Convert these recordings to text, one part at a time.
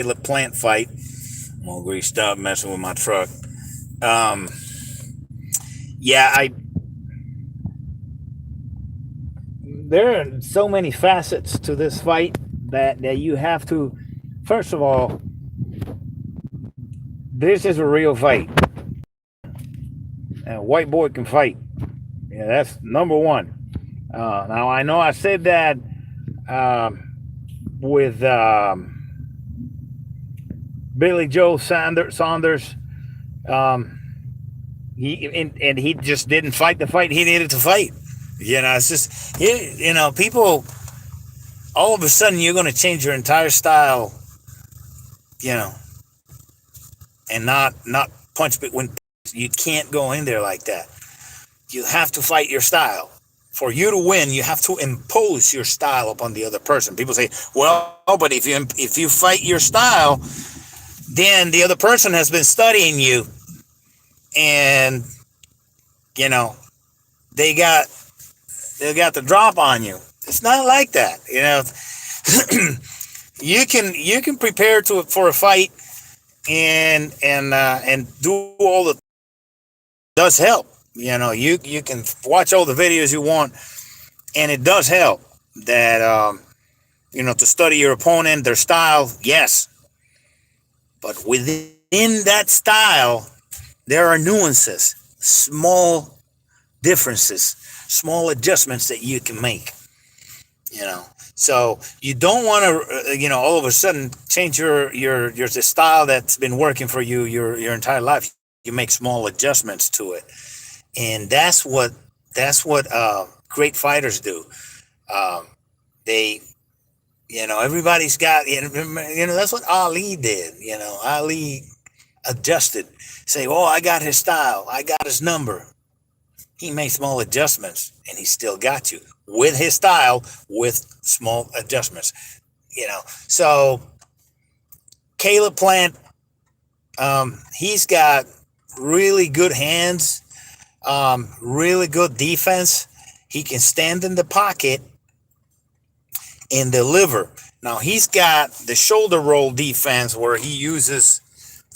Caleb Plant fight. I'm gonna stop messing with my truck. Um, yeah, I there are so many facets to this fight that you have to. First of all, this is a real fight. And a white boy can fight. Yeah, that's number one. Now I know I said that with Billy Joe Saunders. Um, and he just didn't fight the fight he needed to fight. It's just people. All of a sudden, you're going to change your entire style. You know, and not punch, but when you can't go in there like that. You have to fight your style. For you to win, you have to impose your style upon the other person. People say, "Well, but if you fight your style, then the other person has been studying you, and you know they got the drop on you." It's not like that. You can prepare for a fight and do all the does help. You can watch all the videos you want, and it does help that to study your opponent, their style, yes. But within that style, there are nuances, small differences, small adjustments that you can make. So you don't want to all of a sudden change your the style that's been working for you your entire life. You make small adjustments to it, and that's what great fighters do. They everybody's got that's what Ali did. Ali adjusted, say, "Oh, I got his style, I got his number." He made small adjustments, and he still got you with his style, with small adjustments. So Caleb Plant, he's got really good hands, really good defense. He can stand in the pocket and deliver. Now he's got the shoulder roll defense where he uses.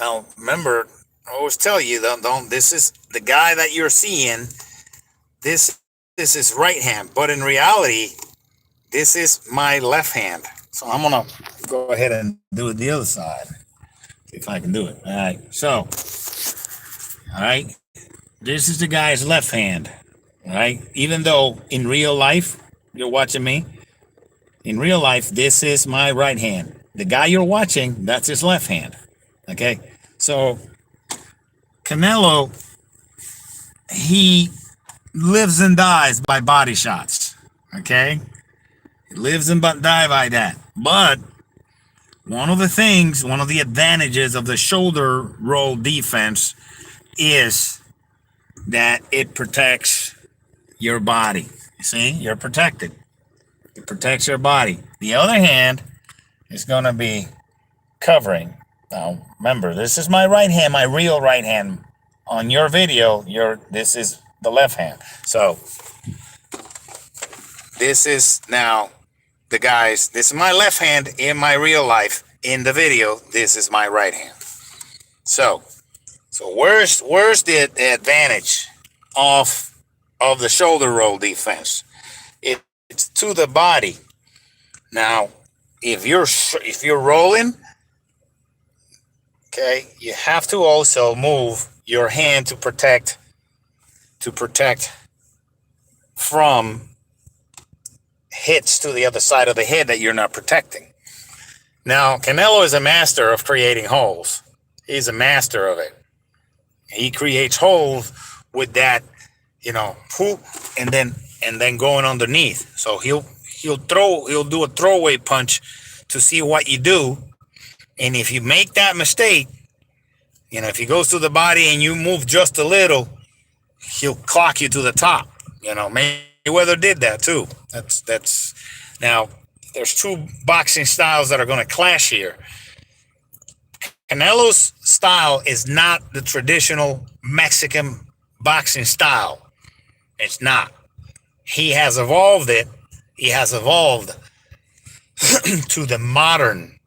Now remember, I always tell you, don't. This is the guy that you're seeing. This is right hand, but in reality, this is my left hand. So I'm gonna go ahead and do it the other side. See if I can do it. All right. So, all right. This is the guy's left hand. All right. Even though in real life, you're watching me. In real life, this is my right hand. The guy you're watching, that's his left hand. Okay. So Canelo, he lives and dies by body shots. Okay. He lives and die by that. But one of the advantages of the shoulder roll defense is that it protects your body. You see, you're protected. It protects your body. The other hand is going to be covering. Now, remember, this is my right hand, my real right hand. On your video, this is the left hand. So this is now this is my left hand in my real life. In the video, this is my right hand. So where's the advantage of the shoulder roll defense? It's to the body. Now, if you're rolling, okay, you have to also move your hand to protect from hits to the other side of the head that you're not protecting. Now, Canelo is a master of creating holes. He's a master of it. He creates holes with that, poop, and then going underneath. So he'll do a throwaway punch to see what you do. And if you make that mistake, if he goes to the body and you move just a little, he'll clock you to the top. Mayweather did that too. That's now there's two boxing styles that are going to clash here. Canelo's style is not the traditional Mexican boxing style. It's not. He has evolved it. He has evolved to the modern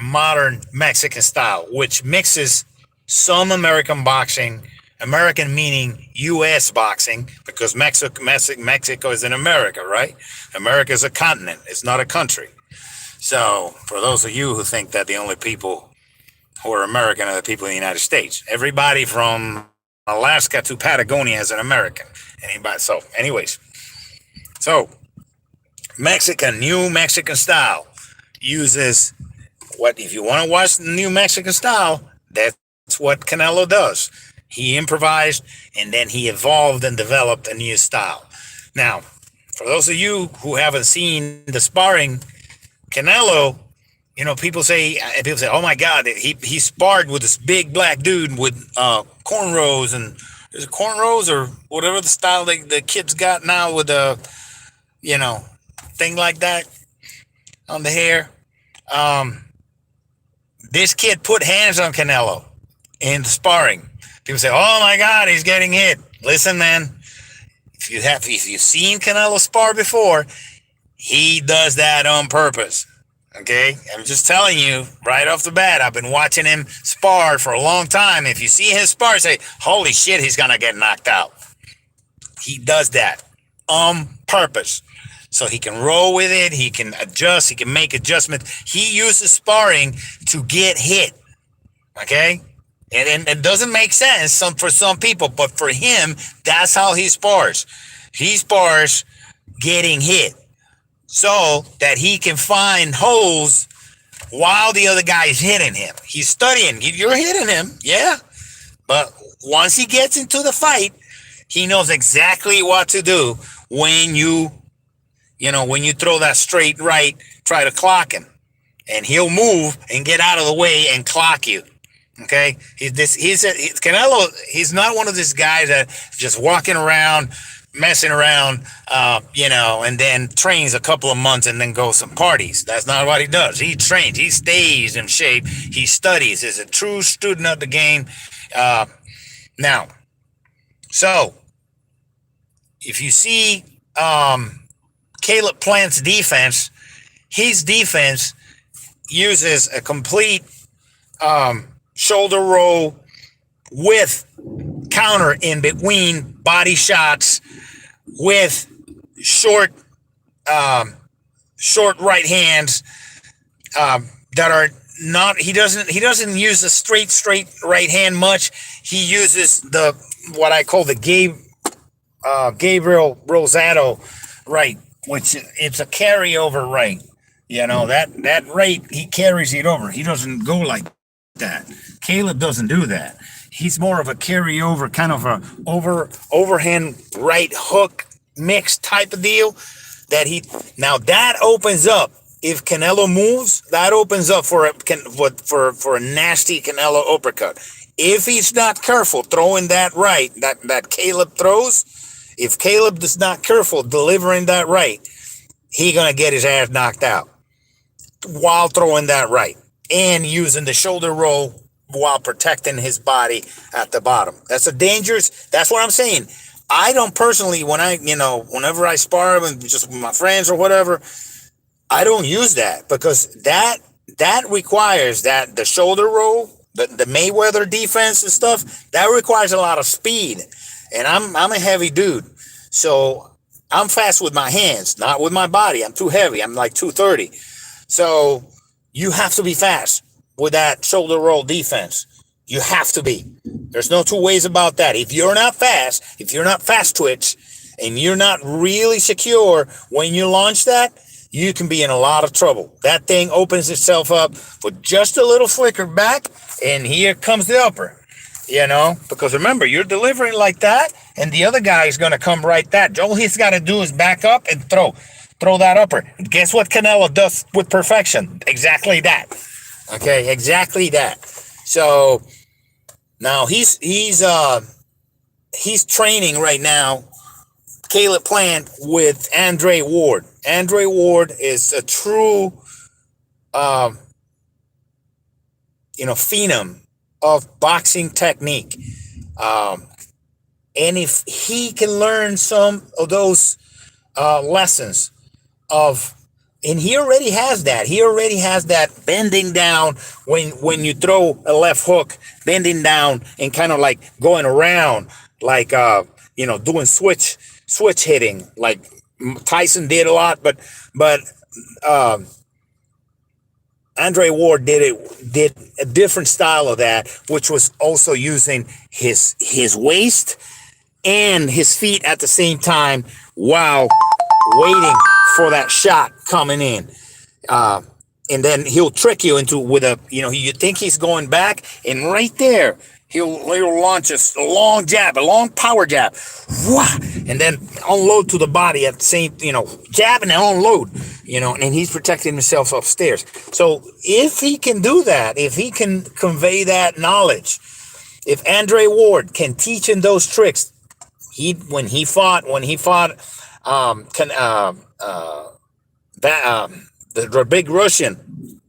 modern Mexican style, which mixes some American boxing, American meaning U.S. boxing, because Mexico is in America, right? America is a continent, it's not a country. So, for those of you who think that the only people who are American are the people in the United States, everybody from Alaska to Patagonia is an American. Anybody? So, anyways, so New Mexican style uses what, if you want to watch the New Mexican style, that's what Canelo does. He improvised and then he evolved and developed a new style. Now, for those of you who haven't seen the sparring, Canelo, people say, oh my God, he sparred with this big black dude with cornrows, and is it cornrows or whatever the style the kids got now with the thing like that on the hair. This kid put hands on Canelo in sparring. People say, "Oh my God, he's getting hit." Listen, man, if you've seen Canelo spar before, he does that on purpose. Okay, I'm just telling you right off the bat. I've been watching him spar for a long time. If you see his spar, say, "Holy shit, he's gonna get knocked out." He does that on purpose, so he can roll with it. He can adjust. He can make adjustments. He uses sparring to get hit. Okay, and it doesn't make sense for some people, but for him, that's how he spars. He spars getting hit, so that he can find holes while the other guy is hitting him. He's studying. You're hitting him, yeah, but once he gets into the fight, he knows exactly what to do when you throw that straight right, try to clock him, and he'll move and get out of the way and clock you. Okay, Canelo. He's not one of these guys that just walking around, messing around, and then trains a couple of months and then goes some parties. That's not what he does. He trains. He stays in shape. He studies. He's a true student of the game. Now, so if you see Caleb Plant's defense, his defense uses a complete shoulder roll with counter in between body shots, with short right hands that are not. He doesn't use the straight right hand much. He uses what I call the Gabriel Rosado right, which it's a carryover right. That right, he carries it over. He doesn't go like that. Caleb doesn't do that. He's more of a carryover, kind of a overhand right hook mix type of deal. That opens up. If Canelo moves, that opens up for a nasty Canelo uppercut. If he's not careful throwing that right that Caleb throws, if Caleb is not careful delivering that right, he's gonna get his ass knocked out while throwing that right and using the shoulder roll while protecting his body at the bottom. That's what I'm saying. I don't personally, whenever I spar with just my friends or whatever, I don't use that, because that requires that the shoulder roll, the Mayweather defense and stuff, that requires a lot of speed. And I'm a heavy dude. So I'm fast with my hands, not with my body. I'm too heavy. I'm like 230. So you have to be fast with that shoulder roll defense. You have to be. There's no two ways about that. If you're not fast twitch, and you're not really secure when you launch that, you can be in a lot of trouble. That thing opens itself up with just a little flicker back, and here comes the upper. Because remember, you're delivering like that, and the other guy is going to come right that. All he's got to do is back up and throw that upper. Guess what Canelo does with perfection? Exactly that. Okay, exactly that. So now he's training right now, Caleb Plant, with Andre Ward. Andre Ward is a true phenom of boxing technique. And if he can learn some of those lessons of And he already has that. He already has that bending down when you throw a left hook, bending down and kind of like going around, like doing switch hitting, like Tyson did a lot, but Andre Ward did a different style of that, which was also using his waist and his feet at the same time while waiting for that shot coming in. And then he'll trick you into with you think he's going back, and right there he'll launch a long jab, a long power jab, and then unload to the body at the same, jab and then unload, and he's protecting himself upstairs. So if he can do that, if he can convey that knowledge, if Andre Ward can teach him those tricks, when he fought the big Russian,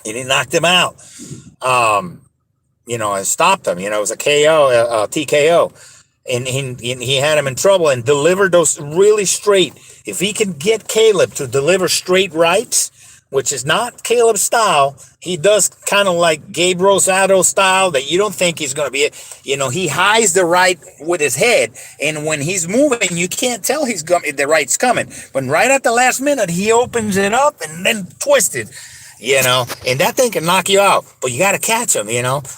and he knocked him out, and stopped him. It was a KO, TKO, and he had him in trouble and delivered those really straight. If he can get Caleb to deliver straight rights, which is not Caleb's style, he does kind of like Gabe Rosado style that you don't think he's going to be. He hides the right with his head, and when he's moving, you can't tell the right's coming. When right at the last minute, he opens it up and then twists it, and that thing can knock you out, but you got to catch him,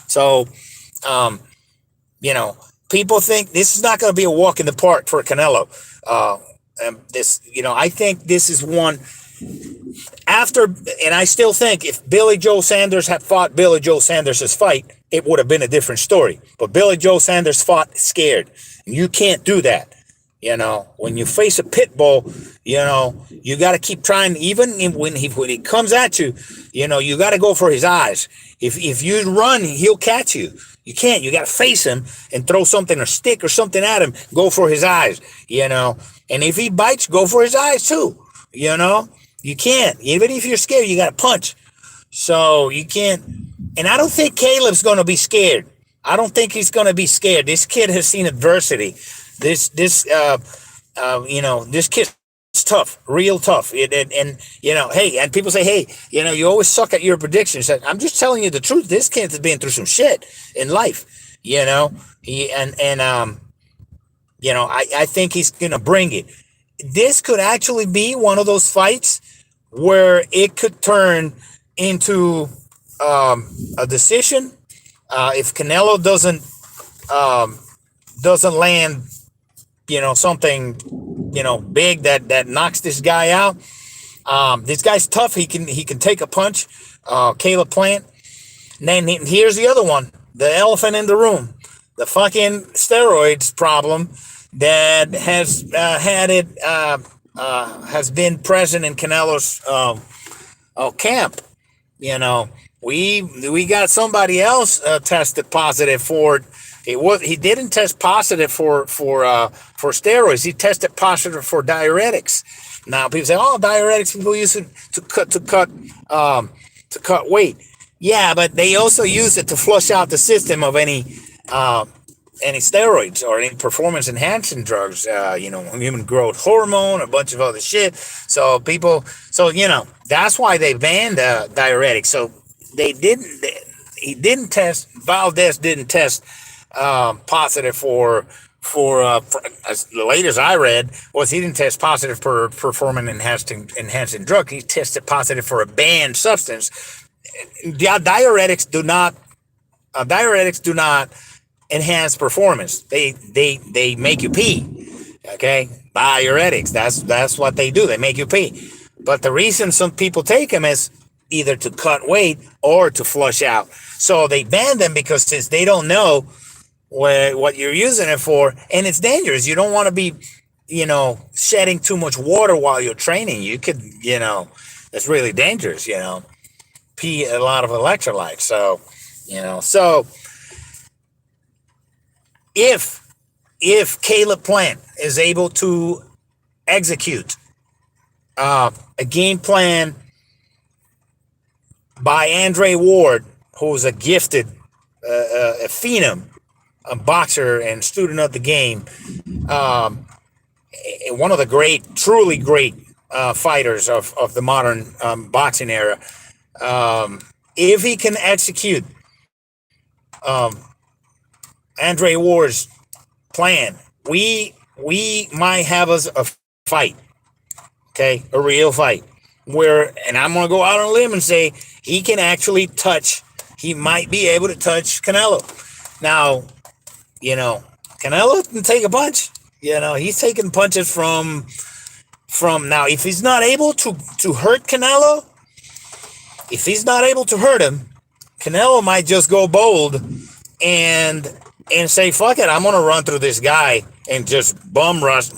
So, people think this is not going to be a walk in the park for Canelo. I think this is one. And I still think if Billy Joe Sanders had fought Billy Joe Sanders' fight, it would have been a different story. But Billy Joe Sanders fought scared. And you can't do that. When you face a pit bull, you got to keep trying. Even when he comes at you, you got to go for his eyes. If you run, he'll catch you. You can't. You got to face him and throw something, or stick or something at him. Go for his eyes, And if he bites, go for his eyes too, You can't. Even if you're scared, you got to punch. So you can't. And I don't think Caleb's going to be scared. I don't think he's going to be scared. This kid has seen adversity. This kid's tough, real tough. And people say, hey, you always suck at your predictions. I'm just telling you the truth. This kid has been through some shit in life. I think he's going to bring it. This could actually be one of those fights where it could turn into a decision if Canelo doesn't land, something, big that knocks this guy out. This guy's tough. He can take a punch. Caleb Plant. And then here's the other one, the elephant in the room, the fucking steroids problem that has has been present in Canelo's camp. We got somebody else tested positive for it. He didn't test positive for steroids. He tested positive for diuretics. Now people say, "Oh, diuretics people use it to cut weight." Yeah, but they also use it to flush out the system of any steroids or any performance enhancing drugs, human growth hormone, a bunch of other shit. So that's why they banned diuretics. So Valdez didn't test positive for as the latest I read was he didn't test positive for performance enhancing drug. He tested positive for a banned substance. Diuretics do not enhance performance. They make you pee. Okay, diuretics. That's what they do. They make you pee. But the reason some people take them is either to cut weight or to flush out. So they ban them because since they don't know what you're using it for, and it's dangerous. You don't want to be, shedding too much water while you're training. You could, it's really dangerous. Pee a lot of electrolytes. So, if Caleb Plant is able to execute a game plan by Andre Ward, who's a gifted, a phenom, a boxer and student of the game, one of the truly great fighters of the modern boxing era. If he can execute um, Andre Ward's plan, we might have us a fight, okay, a real fight. Where, and I'm gonna go out on a limb and say he can actually touch. He might be able to touch Canelo. Now, Canelo can take a punch. He's taking punches from now. If he's not able to hurt Canelo, if he's not able to hurt him, Canelo might just go bold and say, "Fuck it, I'm gonna run through this guy and just bomb rush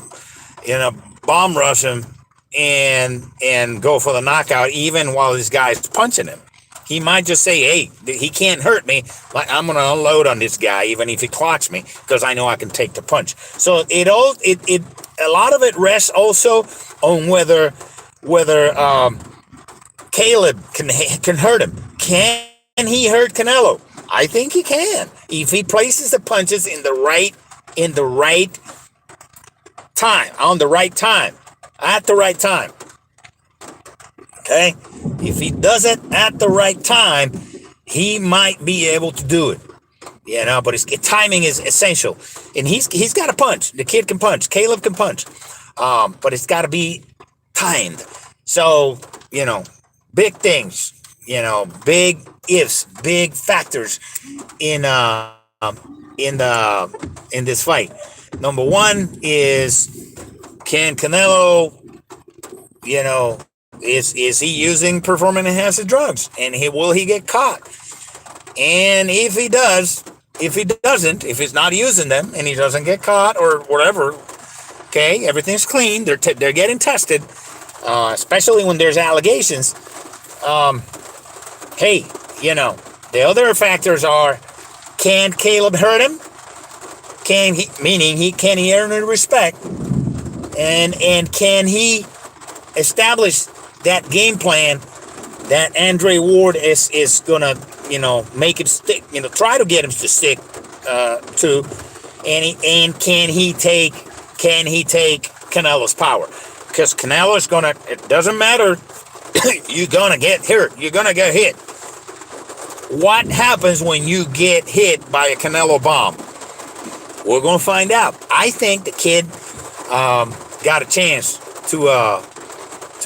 him and go for the knockout, even while this guy's punching him." He might just say, "Hey, he can't hurt me. Like, I'm gonna unload on this guy, even if he clocks me, because I know I can take the punch." So a lot of it rests also on whether Caleb can hurt him. Can he hurt Canelo? I think he can, if he places the punches in the right time, on the right time, at the right time. Okay? If he does it at the right time, he might be able to do it. But timing is essential. And he's got to punch. The kid can punch. Caleb can punch. But it's got to be timed. So, big things, big ifs, big factors in this fight. Number one is, can Canelo, is he using performance enhancing drugs, and will he get caught? And if he doesn't, if he's not using them and he doesn't get caught or whatever, okay, everything's clean. They're getting tested, especially when there's allegations. Hey, the other factors are, can Caleb hurt him? Can he earn the respect? And can he establish that game plan that Andre Ward is gonna, make him stick, try to get him to stick to, and can he take Canelo's power? Because Canelo's gonna, it doesn't matter, you're gonna get hurt, you're gonna get hit. What happens when you get hit by a Canelo bomb? We're gonna find out. I think the kid got a chance to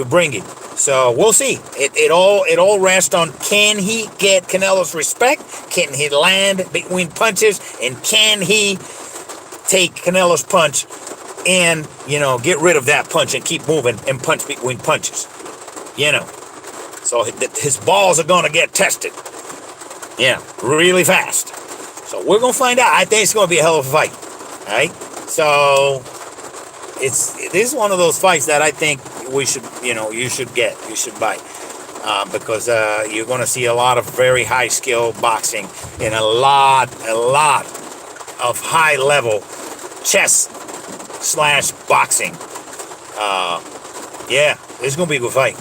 bring it. So we'll see. It all rests on, can he get Canelo's respect? Can he land between punches? And can he take Canelo's punch and, get rid of that punch and keep moving and punch between punches? So his balls are going to get tested. Really fast. So we're going to find out. I think it's going to be a hell of a fight. All right? So this is one of those fights that I think you should buy, because you're going to see a lot of very high skill boxing and a lot of high level chess / boxing. It's going to be a good fight.